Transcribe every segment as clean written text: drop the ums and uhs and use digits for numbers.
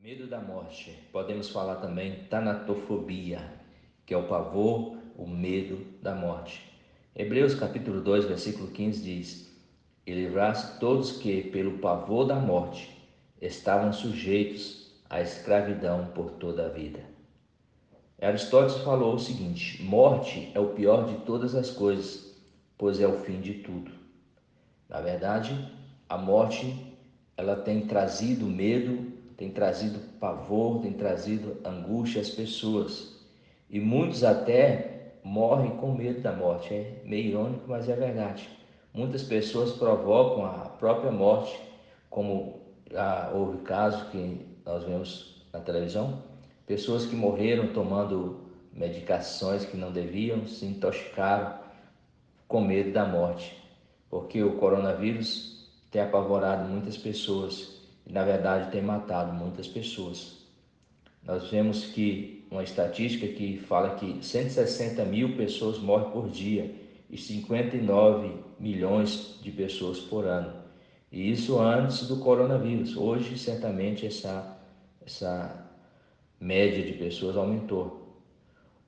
Medo da morte. Podemos falar também tanatofobia, que é o pavor, o medo da morte. Hebreus capítulo 2, versículo 15 diz: E livraste todos que, pelo pavor da morte, estavam sujeitos à escravidão por toda a vida. Aristóteles falou o seguinte: morte é o pior de todas as coisas, pois é o fim de tudo. Na verdade, a morte ela tem trazido medo, tem trazido pavor, tem trazido angústia às pessoas. E muitos até morrem com medo da morte. É meio irônico, mas é verdade. Muitas pessoas provocam a própria morte, como já houve casos que nós vemos na televisão, pessoas que morreram tomando medicações que não deviam, se intoxicaram com medo da morte, porque o coronavírus tem apavorado muitas pessoas e, na verdade, tem matado muitas pessoas. Nós vemos que uma estatística que fala que 160 mil pessoas morrem por dia e 59 milhões de pessoas por ano. E isso antes do coronavírus. Hoje, certamente, essa média de pessoas aumentou.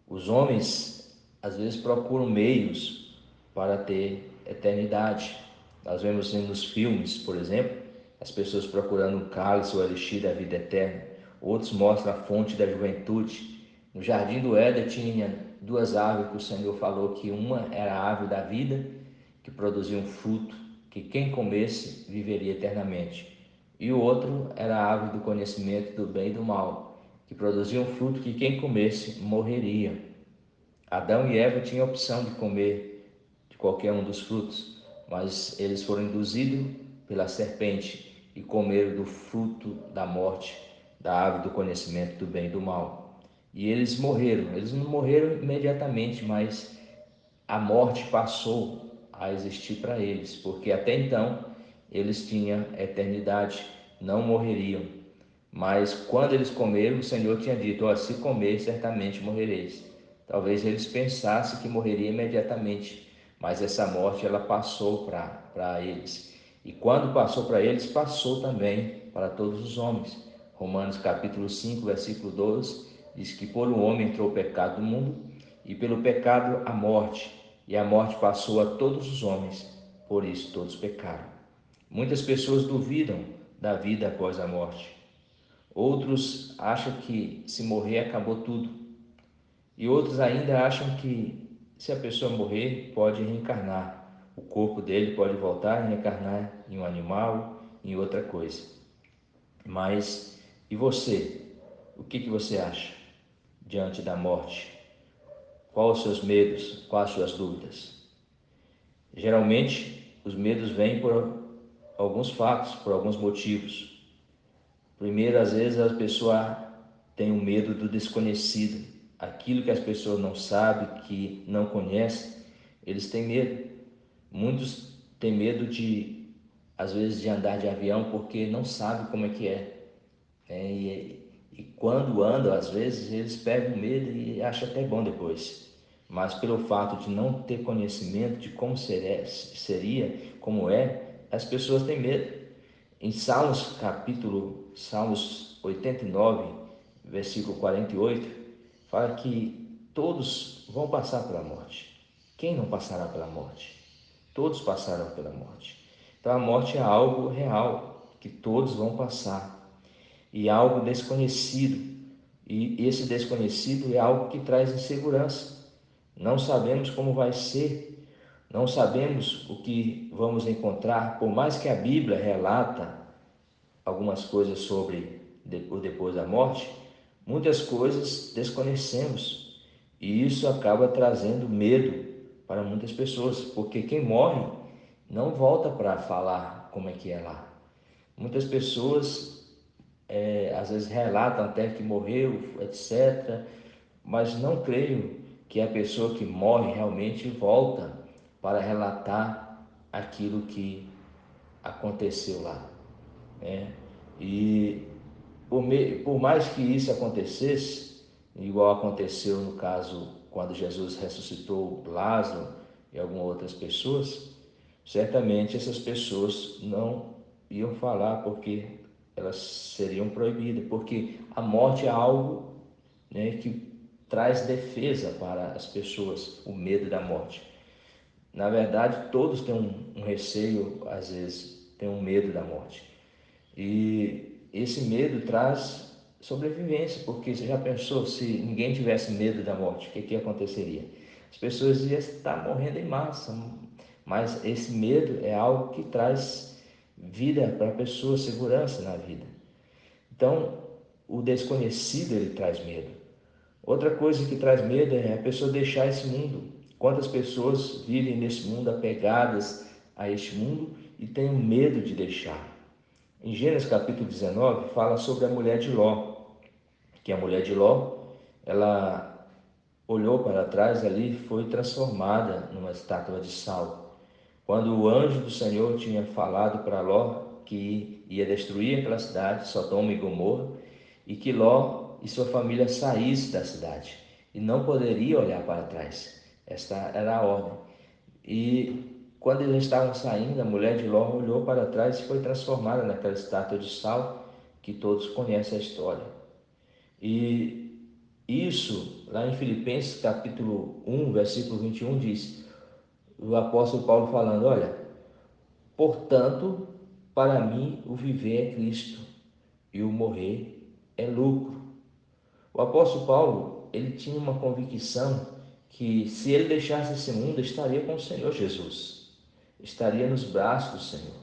Os homens, às vezes, procuram meios para ter eternidade. Nós vemos nos filmes, por exemplo, as pessoas procurando um cálice ou elixir da vida eterna. Outros mostram a fonte da juventude. No jardim do Éden tinha duas árvores que o Senhor falou que uma era a árvore da vida, que produzia um fruto, que quem comesse viveria eternamente. E o outro era a árvore do conhecimento do bem e do mal, que produzia um fruto que quem comesse morreria. Adão e Eva tinham a opção de comer de qualquer um dos frutos, mas eles foram induzidos pela serpente e comeram do fruto da morte, da árvore do conhecimento do bem e do mal. E eles morreram. Eles não morreram imediatamente, mas a morte passou a existir para eles, porque até então eles tinham eternidade, não morreriam. Mas quando eles comeram, o Senhor tinha dito: oh, se comer, certamente morrereis. Talvez eles pensassem que morreria imediatamente, mas essa morte ela passou para eles. E quando passou para eles, passou também para todos os homens. Romanos capítulo 5, versículo 12, diz que por um homem entrou o pecado no mundo, e pelo pecado a morte, e a morte passou a todos os homens, por isso todos pecaram. Muitas pessoas duvidam da vida após a morte. Outros acham que se morrer acabou tudo. E outros ainda acham que se a pessoa morrer pode reencarnar. O corpo dele pode voltar e reencarnar em um animal, em outra coisa. Mas e você? O que você acha diante da morte? Quais os seus medos? Quais as suas dúvidas? Geralmente os medos vêm por alguns fatos, por alguns motivos. Primeiro, às vezes a pessoa tem o medo do desconhecido, aquilo que as pessoas não sabem, que não conhecem, eles têm medo. Muitos têm medo de, às vezes, de andar de avião porque não sabem como é que é, né? E quando andam, às vezes, eles pegam medo e acham até bom depois. Mas pelo fato de não ter conhecimento de como seria, como é, as pessoas têm medo. Em Salmos 89, versículo 48, fala que todos vão passar pela morte. Quem não passará pela morte? Todos passarão pela morte. Então a morte é algo real, que todos vão passar. E é algo desconhecido. E esse desconhecido é algo que traz insegurança. Não sabemos como vai ser, não sabemos o que vamos encontrar, por mais que a Bíblia relata algumas coisas sobre o depois da morte, muitas coisas desconhecemos e isso acaba trazendo medo para muitas pessoas, porque quem morre não volta para falar como é que é lá. Muitas pessoas às vezes relatam até que morreu, etc., mas não creio que a pessoa que morre realmente volta para relatar aquilo que aconteceu lá, né? E por mais que isso acontecesse, igual aconteceu no caso quando Jesus ressuscitou Lázaro e algumas outras pessoas, certamente essas pessoas não iam falar porque elas seriam proibidas, porque a morte é algo, né, que traz defesa para as pessoas, o medo da morte. Na verdade, todos têm um receio, às vezes, têm um medo da morte. E esse medo traz sobrevivência, porque você já pensou, se ninguém tivesse medo da morte, o que aconteceria? As pessoas iam estar morrendo em massa, mas esse medo é algo que traz vida para a pessoa, segurança na vida. Então, o desconhecido, ele traz medo. Outra coisa que traz medo é a pessoa deixar esse mundo. Quantas pessoas vivem nesse mundo apegadas a este mundo e têm medo de deixar? Em Gênesis capítulo 19 fala sobre a mulher de Ló, que a mulher de Ló, ela olhou para trás ali e foi transformada numa estátua de sal. Quando o anjo do Senhor tinha falado para Ló que ia destruir aquela cidade, Sodoma e Gomorra, e que Ló e sua família saíssem da cidade e não poderia olhar para trás. Esta era a ordem. E quando eles estavam saindo, a mulher de Ló olhou para trás e foi transformada naquela estátua de sal que todos conhecem a história. E isso, lá em Filipenses capítulo 1, versículo 21, diz, o apóstolo Paulo falando, olha, portanto, para mim o viver é Cristo e o morrer é lucro. O apóstolo Paulo, ele tinha uma convicção que se ele deixasse esse mundo, estaria com o Senhor Jesus, estaria nos braços do Senhor,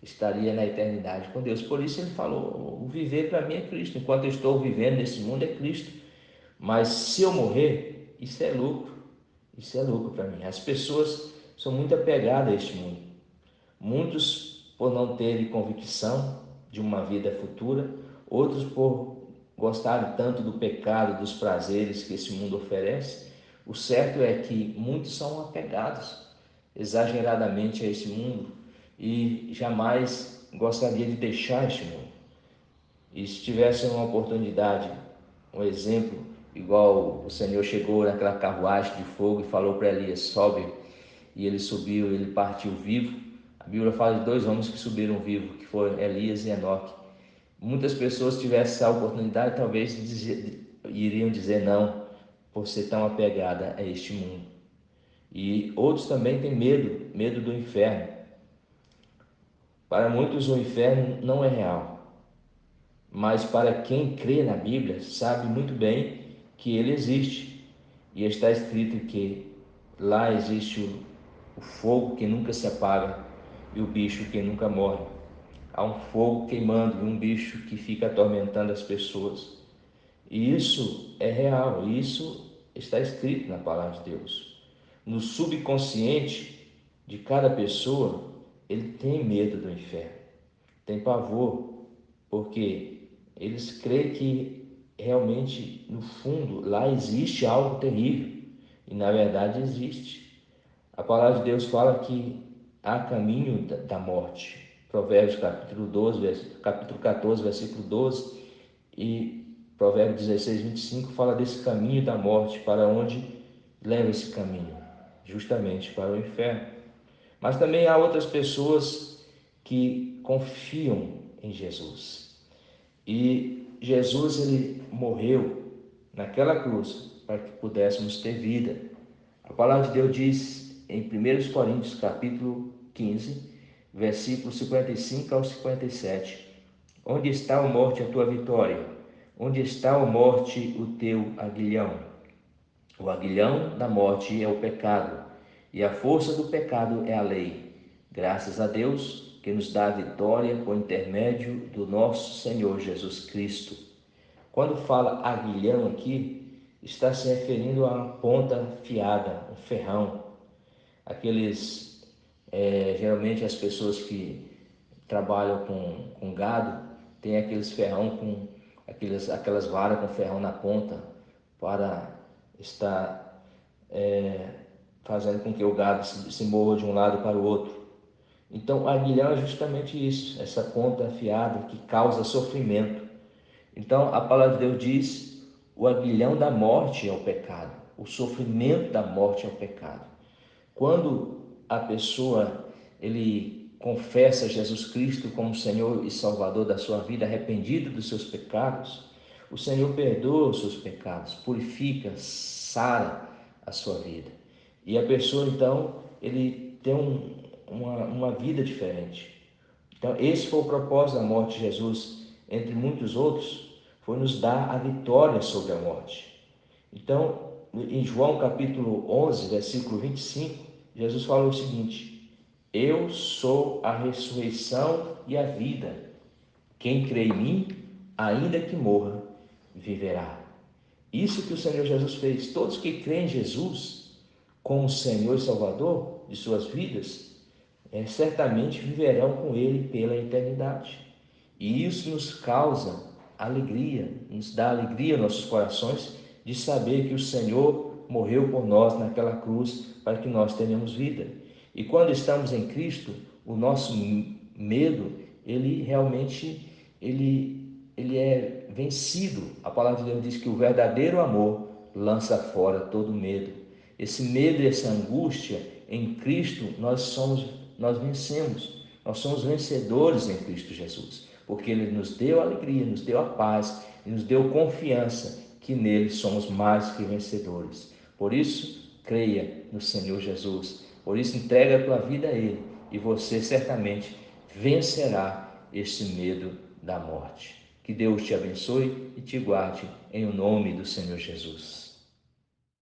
estaria na eternidade com Deus. Por isso ele falou, o viver para mim é Cristo, enquanto eu estou vivendo nesse mundo é Cristo, mas se eu morrer, isso é lucro para mim. As pessoas são muito apegadas a este mundo, muitos por não terem convicção de uma vida futura, outros por gostarem tanto do pecado, dos prazeres que esse mundo oferece. O certo é que muitos são apegados exageradamente a esse mundo e jamais gostaria de deixar este mundo. E se tivesse uma oportunidade, um exemplo, igual o Senhor chegou naquela carruagem de fogo e falou para Elias, sobe, e ele subiu, ele partiu vivo. A Bíblia fala de dois homens que subiram vivo, que foram Elias e Enoque. Muitas pessoas tivessem essa oportunidade, talvez iriam dizer não, por ser tão apegada a este mundo. E outros também têm medo do inferno. Para muitos o inferno não é real, mas para quem crê na Bíblia sabe muito bem que ele existe. E está escrito que lá existe o fogo que nunca se apaga e o bicho que nunca morre. Há um fogo queimando e um bicho que fica atormentando as pessoas. E isso é real, isso está escrito na palavra de Deus. No subconsciente de cada pessoa, ele tem medo do inferno, tem pavor, porque eles creem que realmente no fundo lá existe algo terrível, e na verdade existe. A palavra de Deus fala que há caminho da morte. Provérbios capítulo 12, capítulo 14, versículo 12 e Provérbios 16, 25 fala desse caminho da morte, para onde leva esse caminho? Justamente para o inferno. Mas também há outras pessoas que confiam em Jesus. E Jesus, ele morreu naquela cruz para que pudéssemos ter vida. A palavra de Deus diz em 1 Coríntios capítulo 15, versículos 55 ao 57, onde está, a morte, a tua vitória? Onde está, a morte, o teu aguilhão? O aguilhão da morte é o pecado, e a força do pecado é a lei. Graças a Deus que nos dá a vitória por intermédio do nosso Senhor Jesus Cristo. Quando fala aguilhão aqui, está se referindo a uma ponta afiada, um ferrão. Aqueles, geralmente as pessoas que trabalham com gado, tem aqueles ferrão com aquelas varas com ferrão na ponta para estar fazendo com que o gado se mova de um lado para o outro. Então, aguilhão é justamente isso, essa ponta afiada que causa sofrimento. Então, a palavra de Deus diz, o aguilhão da morte é o pecado, o sofrimento da morte é o pecado. Quando a pessoa, ele confessa Jesus Cristo como Senhor e Salvador da sua vida, arrependido dos seus pecados, o Senhor perdoa os seus pecados, purifica, sara a sua vida. E a pessoa, então, ele tem uma vida diferente. Então, esse foi o propósito da morte de Jesus, entre muitos outros, foi nos dar a vitória sobre a morte. Então, em João capítulo 11, versículo 25, Jesus falou o seguinte: eu sou a ressurreição e a vida. Quem crê em mim, ainda que morra, viverá. Isso que o Senhor Jesus fez. Todos que creem em Jesus como Senhor e Salvador de suas vidas, certamente viverão com Ele pela eternidade. E isso nos causa alegria, nos dá alegria aos nossos corações de saber que o Senhor morreu por nós naquela cruz para que nós tenhamos vida. E quando estamos em Cristo, o nosso medo, ele realmente ele é vencido. A palavra de Deus diz que o verdadeiro amor lança fora todo medo. Esse medo e essa angústia, em Cristo nós vencemos. Nós somos vencedores em Cristo Jesus, porque Ele nos deu alegria, nos deu a paz e nos deu confiança que nele somos mais que vencedores. Por isso, creia no Senhor Jesus. Por isso, entrega a tua vida a Ele e você certamente vencerá esse medo da morte. Que Deus te abençoe e te guarde em o nome do Senhor Jesus.